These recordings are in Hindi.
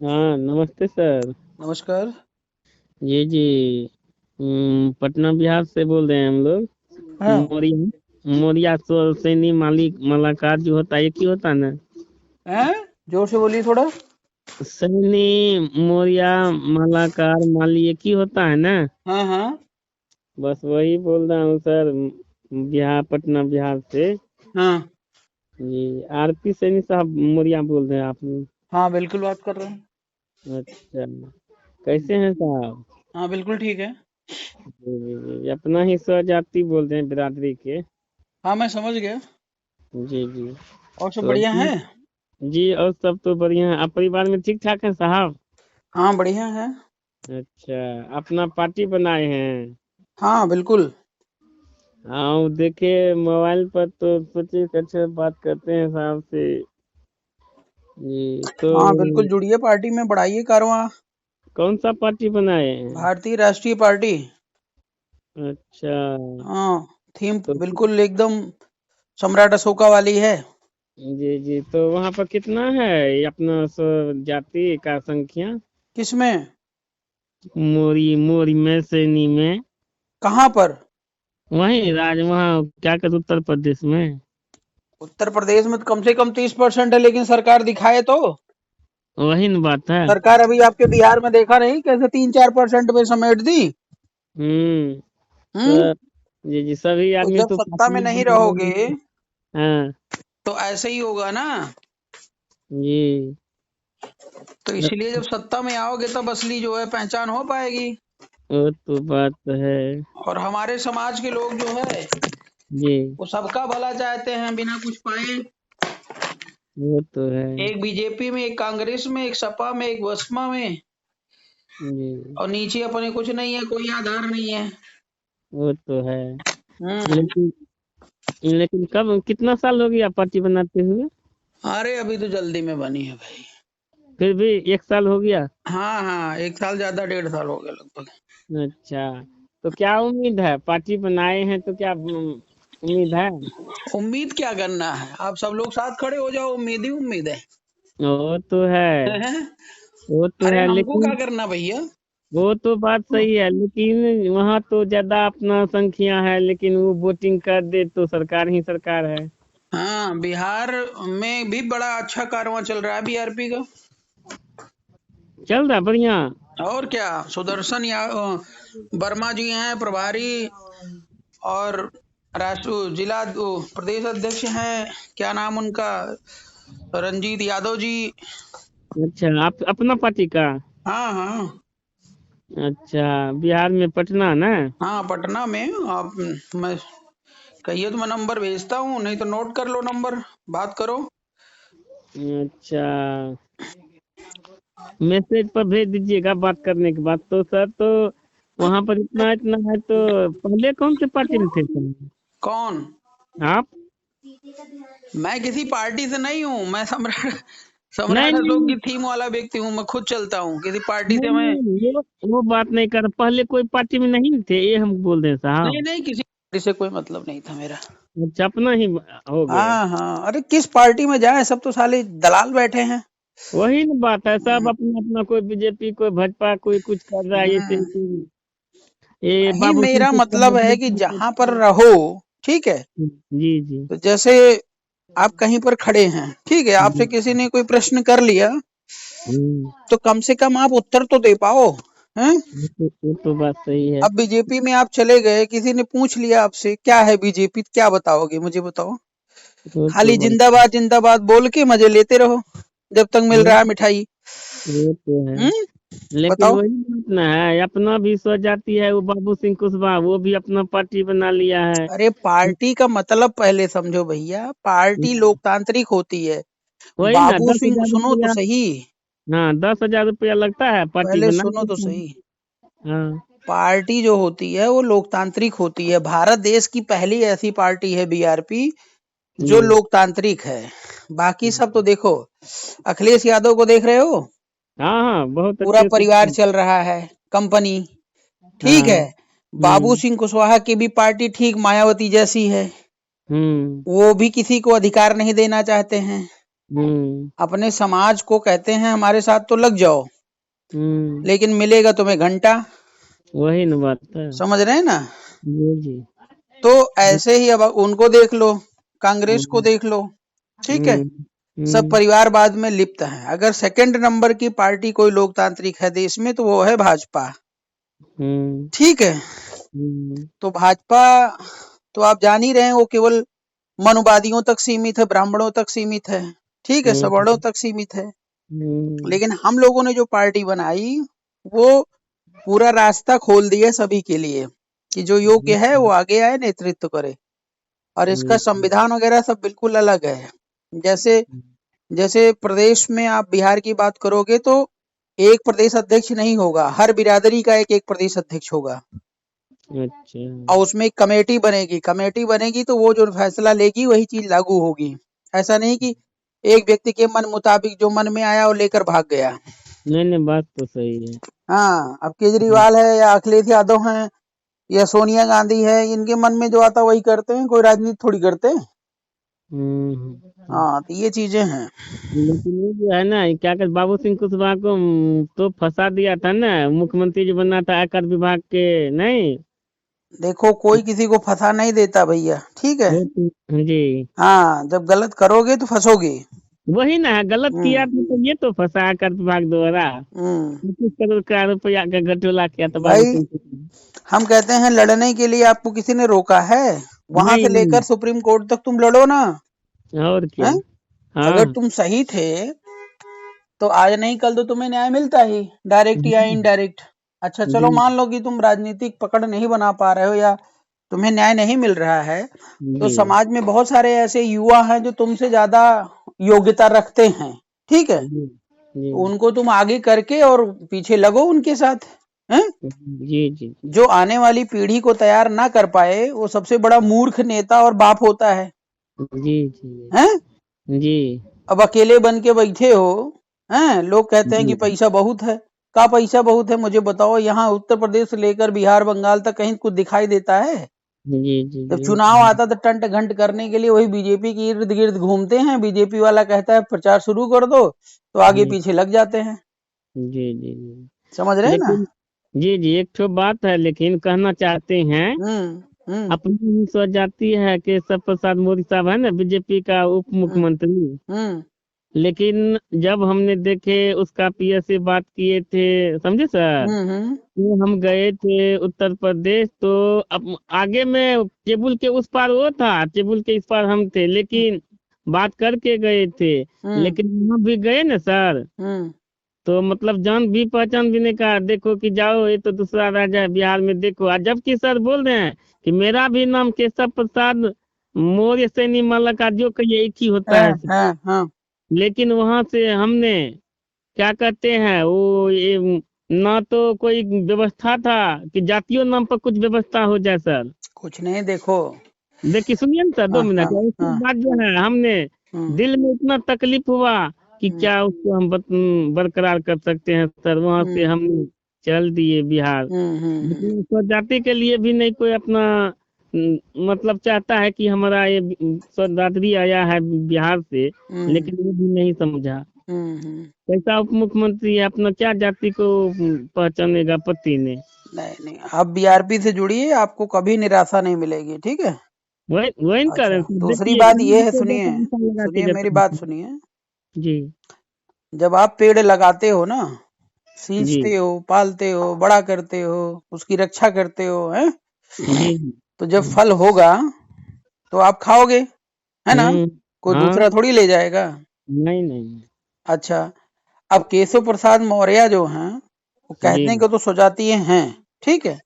हाँ, नमस्ते सर। नमस्कार। जी जी। पटना बिहार से बोल रहे हैं हम लोग। हाँ। मोरिया मोरिया सैनी मालिक मुलाकात जो होता है, ये क्यों होता है ना? हैं? जोर से बोलिए थोड़ा। सैनी मोरिया मुलाकात माली, ये क्यों होता है ना? हाँ हाँ। बस वही बोल रहा हूँ सर। बिहार, पटना बिहार से। हाँ जी। आरपी सैनी साहब मोरिया बोल रहे हैं आप? हाँ, बिल्कुल बात कर रहे हैं। अच्छा। कैसे हैं साहब? हाँ, बिल्कुल ठीक है। जी जी जी, अपना ही स्वजाति बोल रहे हैं, बिरादरी के। हाँ, मैं समझ गया। जी जी। और सब तो बढ़िया है? जी, और सब तो बढ़िया है। आप परिवार में ठीक ठाक है साहब? हाँ, बढ़िया है। अच्छा। अपना पार्टी बनाए हैं? हाँ, बिल्कुल। हाँ, वो देखे मोबाइल पर, तो सोचे कि अच्छा बात करते हैं साहब से। जी तो हाँ, बिल्कुल जुड़िए पार्टी में, बढ़ाइए कारवां। कौन सा पार्टी बनाए हैं? भारतीय राष्ट्रीय पार्टी। अच्छा। हाँ। थीम तो बिल्कुल एकदम सम्राट अशोका वाली है। जी जी, तो वहाँ पर कितना है ये अपना जाति का संख्या? किसमें? मोरी मोरी में, सैनी में। कहाँ पर? वहीं वहाँ क्या कहते, उत्तर प्रदेश में। उत्तर प्रदेश में तो कम से कम 30% है, लेकिन सरकार दिखाए तो। वही न बात है। सरकार अभी आपके बिहार में देखा नहीं कैसे 3-4% में समेट दी। हम्म। हम्म। सर। जी जी, सभी तो आदमी जब तो सत्ता में पार्टी नहीं बना रहोगे रहे हैं। हाँ। तो ऐसे ही होगा ना। जी। तो इसलिए जब सत्ता में आओगे तब असली जो है पहचान हो पाएगी। वो तो बात है। और हमारे समाज के लोग जो है जी। वो सबका भला चाहते हैं बिना कुछ पाए। वो तो है। एक बीजेपी में, एक कांग्रेस में, एक सपा में, एक बसपा में। जी। और नीचे अपने कुछ नहीं है, कोई आधार नहीं है। वो तो है। हम्म। लेकिन लेकिन कब, कितना साल हो गया पार्टी बनाते हुए? अरे अभी तो जल्दी में बनी है भाई। फिर भी 1 साल हो गया? हाँ हाँ, 1 साल ज्यादा, 1.5 साल हो गया लगभग। अच्छा। तो क्या उम्मीद है, पार्टी बनाए हैं तो क्या उम्मीद है? उम्मीद क्या करना है, आप सब लोग साथ खड़े हो जाओ, उम्मीद ही उम्मीद है। वो तो है। वो तो अरे है हमको क्या लेकिन करना भैया। वो तो बात सही है, लेकिन वहाँ तो ज्यादा अपना संख्या है, लेकिन वो वोटिंग कर दे तो सरकार ही सरकार है। हाँ, बिहार में भी बड़ा अच्छा कारवां चल रहा है बीआरपी का। चल रहा है बढ़िया। और क्या, सुदर्शन वर्मा जी हैं प्रभारी। और राष्ट्र जिला प्रदेश अध्यक्ष हैं, क्या नाम उनका, रंजीत यादव जी। अच्छा, आप अपना पार्टी का? हाँ हाँ। अच्छा। बिहार में पटना ना? हाँ, पटना में आप, मैं कहिए तो मैं नंबर भेजता हूँ, नहीं तो नोट कर लो नंबर, बात करो। अच्छा, मैसेज पर भेज दीजिएगा बात करने के बाद। तो सर, तो वहाँ पर इतना इतना है, तो पहले कौन से पार्टी में थे सर? कौन? आप? मैं किसी पार्टी से नहीं हूँ, मैं सम्राट नहीं सम्राट अशोक नहीं की थीम वाला व्यक्ति हूँ, मैं खुद चलता हूँ, किसी पार्टी से नहीं मैं। नहीं, वो बात नहीं कर, पहले कोई पार्टी में नहीं थे, ये हम बोल रहे हैं नहीं साहब। नहीं, किसी पार्टी से कोई मतलब नहीं था मेरा। अच्छा, अपना ही हो गए। हाँ हाँ, अरे किस पार्टी में जाए, सब तो साले दलाल बैठे हैं। वही ना बात है, सब हम्म। अपना अपना, कोई बीजेपी, कोई भाजपा, कोई कुछ कर रहा है, हम्म। ये नहीं, बाबू सिंह मेरा कुशवाहा मतलब है कि जी। जहां पर रहो, ठीक है। जी। तो जैसे आप कहीं पर खड़े हैं, ठीक है, आपसे जी। किसी ने कोई प्रश्न कर लिया, हम्म। तो कम से कम आप उत्तर तो दे पाओ। हैं? वो तो बात सही है। अब बीजेपी में आप चले गए, किसी ने पूछ लिया आपसे क्या है बीजेपी, क्या बताओगे, मुझे बताओ। वो तो खाली बात। जिंदाबाद जिंदाबाद बोल के मजे लेते रहो, जब तक मिल वो रहा है मिठाई। वो तो है। हम्म। लेकिन बताओ। वही बात ना है, अपना भी स्वजाति है वो बाबू सिंह कुशवाहा, वो भी अपना पार्टी बना लिया है। अरे पार्टी का मतलब पहले समझो भैया, पार्टी लोकतांत्रिक होती है। वही ना, बाबू दस सिंह, हजार सुनो तो रुपया सही। हाँ, 10,000 रुपया लगता है, पार्टी पहले बना सुनो तो देता है। सही। हाँ। पार्टी जो होती है वो लोकतांत्रिक होती है, भारत देश की पहली ऐसी पार्टी है बीआरपी जो जी। लोकतांत्रिक है। बाकी सब तो देखो, अखिलेश यादव को देख रहे हो, हाँ हाँ, बहुत पूरा अच्छे से। परिवार चल रहा है, कंपनी, ठीक हाँ। है। बाबू हम्म। सिंह कुशवाहा की भी पार्टी ठीक मायावती जैसी है। हम्म। वो भी किसी को अधिकार नहीं देना चाहते हैं। अपने समाज को कहते हैं हमारे साथ तो लग जाओ, लेकिन मिलेगा तुम्हें घंटा। वही न बात है। समझ रहे हैं ना? जी। तो ऐसे ही अब उनको देख लो, कांग्रेस को देख लो, ठीक है, सब परिवारवाद में लिप्त हैं। अगर सेकंड नंबर की पार्टी कोई लोकतांत्रिक है देश में तो वो है भाजपा, ठीक है। तो भाजपा तो आप जान ही रहे हैं, वो केवल मनुवादियों तक सीमित है, ब्राह्मणों तक सीमित है, ठीक है, सवर्णों तक सीमित है। लेकिन हम लोगों ने जो पार्टी बनाई वो पूरा रास्ता खोल दिया सभी के लिए कि जो योग्य है वो आगे आए, नेतृत्व करे। और इसका संविधान वगैरह सब बिल्कुल अलग है। जैसे जैसे प्रदेश में आप बिहार की बात करोगे तो एक प्रदेश अध्यक्ष नहीं होगा, हर बिरादरी का एक एक प्रदेश अध्यक्ष होगा। अच्छा। और उसमें एक कमेटी बनेगी तो वो जो फैसला लेगी वही चीज लागू होगी। ऐसा नहीं कि एक व्यक्ति के मन मुताबिक जो मन में आया वो लेकर भाग गया। नहीं बात तो सही है। हाँ, अब केजरीवाल है या अखिलेश यादव है या सोनिया गांधी है, इनके मन में जो आता वही करते हैं, कोई राजनीति थोड़ी करते हैं। हाँ, तो ये चीजें हैं। लेकिन ये जो है ना, क्या कहते बाबू सिंह कुशवाहा को तो फंसा दिया था ना, मुख्यमंत्री जो बनना था आयकर विभाग के। नहीं, देखो कोई किसी को फंसा नहीं देता भैया, ठीक है। जी। हाँ, जब गलत करोगे तो फंसोगे। वही ना, गलत किया तो ये तो फंसा आयकर विभाग द्वारा 25 करोड़ का रुपया का घटोला किया था बाबू भाई सिंह। हम कहते हैं लड़ने के लिए आपको किसी ने रोका है? वहां से लेकर सुप्रीम कोर्ट तक तुम लड़ो ना। और क्या। हाँ। अगर तुम सही थे तो आज नहीं कल तो तुम्हें न्याय मिलता ही, डायरेक्ट या इनडायरेक्ट। अच्छा चलो मान लो कि तुम राजनीतिक पकड़ नहीं बना पा रहे हो या तुम्हें न्याय नहीं मिल रहा है, तो समाज में बहुत सारे ऐसे युवा हैं जो तुमसे ज्यादा योग्यता रखते हैं, ठीक है। तो उनको तुम आगे करके और पीछे लगो उनके साथ, हैं? जी। जो आने वाली पीढ़ी को तैयार ना कर पाए वो सबसे बड़ा मूर्ख नेता और बाप होता है। जी हैं? जी। अब अकेले बन के बैठे हो, हैं? लोग कहते हैं कि पैसा बहुत है। का पैसा बहुत है मुझे बताओ, यहाँ उत्तर प्रदेश से लेकर बिहार बंगाल तक कहीं कुछ दिखाई देता है? जी। जब चुनाव आता तो टंट घंट करने के लिए वही बीजेपी के इर्द गिर्द घूमते हैं। बीजेपी वाला कहता है प्रचार शुरू कर दो तो आगे पीछे लग जाते हैं। जी। समझ रहे हैं ना? जी, एक तो बात है, लेकिन कहना चाहते हैं अपनी ही सोच जाती है कि सब प्रसाद मौर्य साहब है ना बीजेपी का उप मुख्यमंत्री, लेकिन जब हमने देखे उसका पीएस से बात किए थे, समझे सर, तो हम गए थे उत्तर प्रदेश, तो अब आगे में टेबल के उस पार वो था, टेबल के इस पार हम थे, लेकिन बात करके गए थे। लेकिन वहाँ भी गए ना सर, तो मतलब जान भी पहचान भी नहीं कहा, देखो कि जाओ ये तो दूसरा राजा है बिहार में, देखो। और जबकि सर बोल रहे हैं कि मेरा भी नाम केशव प्रसाद मौर्य सैनी मल्लक जो कहिए एक ही होता है। लेकिन वहां से हमने क्या कहते हैं वो ये ना तो कोई व्यवस्था था कि जातियों नाम पर कुछ व्यवस्था हो जाए सर। कुछ नहीं, देखो देखिए सुनिए ना सर 2 मिनट, उसके बाद जो है हमने दिल में इतना तकलीफ हुआ कि क्या उसको हम बरकरार कर सकते हैं सर। वहां से हम चल दिए बिहार। लेकिन स्वजाति के लिए भी नहीं कोई अपना मतलब चाहता है कि हमारा ये स्वदादरी आया है बिहार से, लेकिन वो भी नहीं समझा। कैसा उप मुख्यमंत्री है, अपना क्या जाति को पहचानेगा पति ने। नहीं, आप बीआरपी से जुड़िए, आपको कभी निराशा नहीं मिलेगी, ठीक है। वही अच्छा, दूसरी बात ये है, सुनिए मेरी बात सुनिए जी। जब आप पेड़ लगाते हो ना, सींचते हो, पालते हो, बड़ा करते हो, उसकी रक्षा करते हो, हैं? तो जब फल होगा तो आप खाओगे, है ना? कोई दूसरा थोड़ी ले जाएगा। नहीं। अच्छा, अब केशव प्रसाद मौर्य जो हैं वो कहने को तो स्वजातीय हैं, ठीक है,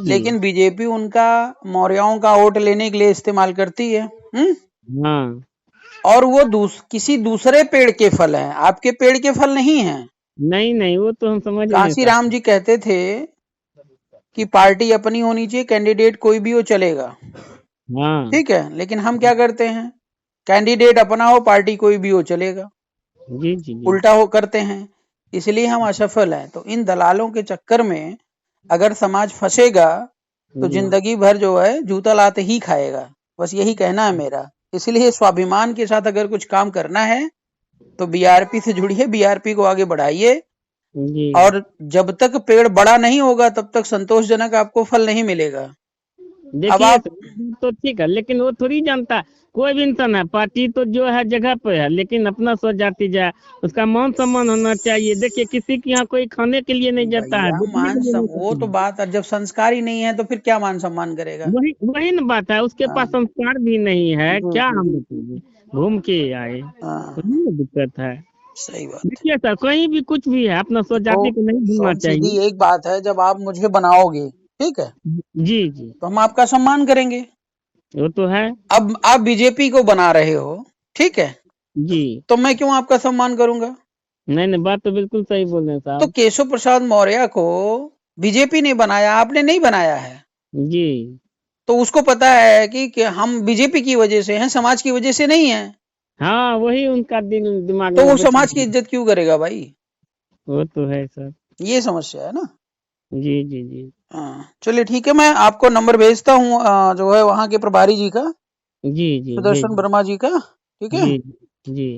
लेकिन बीजेपी उनका मौर्यों का वोट लेने के लिए इस्तेमाल करती है। और वो किसी दूसरे पेड़ के फल हैं, आपके पेड़ के फल नहीं हैं। नहीं, वो तो हम समझ रहे हैं। कांसी राम जी कहते थे कि पार्टी अपनी होनी चाहिए, कैंडिडेट कोई भी हो चलेगा, ठीक है। लेकिन हम क्या करते हैं, कैंडिडेट अपना हो, पार्टी कोई भी हो चलेगा, उल्टा हो करते हैं, इसलिए हम असफल हैं। तो इन दलालों के चक्कर में अगर समाज फंसेगा तो जिंदगी भर जो है जूता लाते ही खाएगा। बस यही कहना है मेरा। इसलिए स्वाभिमान के साथ अगर कुछ काम करना है तो बीआरपी से जुड़िए, बीआरपी को आगे बढ़ाइए, जी और जब तक पेड़ बड़ा नहीं होगा तब तक संतोषजनक आपको फल नहीं मिलेगा। अब देखिए आप तो ठीक है, लेकिन वो थोड़ी जानता है, कोई भी इंसान है, पार्टी तो जो है जगह पे है, लेकिन अपना सोच जाती जाए, उसका मान सम्मान होना चाहिए। देखिए किसी के यहाँ कोई खाने के लिए नहीं जाता है, भैया देखने के लिए नहीं वो जाता तो है। बात है, जब संस्कार ही नहीं है तो फिर क्या मान सम्मान करेगा। वही वही ना बात है, उसके पास हाँ संस्कार भी नहीं है, जी क्या जी, हम बताएंगे, घूम के आए, हाँ वही ना दिक्कत है। सही बात है। देखिए सर, कहीं भी कुछ भी है, अपना सोच तो जाति को नहीं भूलना सीधी चाहिए। एक बात है, जब आप मुझे बनाओगे, ठीक है, जी जी, तो हम आपका सम्मान करेंगे। वो तो है। अब आप बीजेपी को बना रहे हो, ठीक है, जी, तो मैं क्यों आपका सम्मान करूंगा। नहीं नहीं, बात तो बिल्कुल सही बोल रहे हैं तो साहब। केशव प्रसाद मौर्य को बीजेपी ने बनाया, आपने नहीं बनाया है। जी तो उसको पता है कि हम बीजेपी की वजह से हैं, समाज की वजह से नहीं है। हाँ, वही उनका दिमाग तो में वो बैठा समाज की है। इज्जत क्यों करेगा भाई। वो तो है सर। ये समस्या है ना। जी जी जी हाँ चलिए ठीक है, मैं आपको नंबर भेजता हूँ जो है वहाँ के प्रभारी जी का, जी जी, सुदर्शन भेज, वर्मा जी का, ठीक है। जी जी।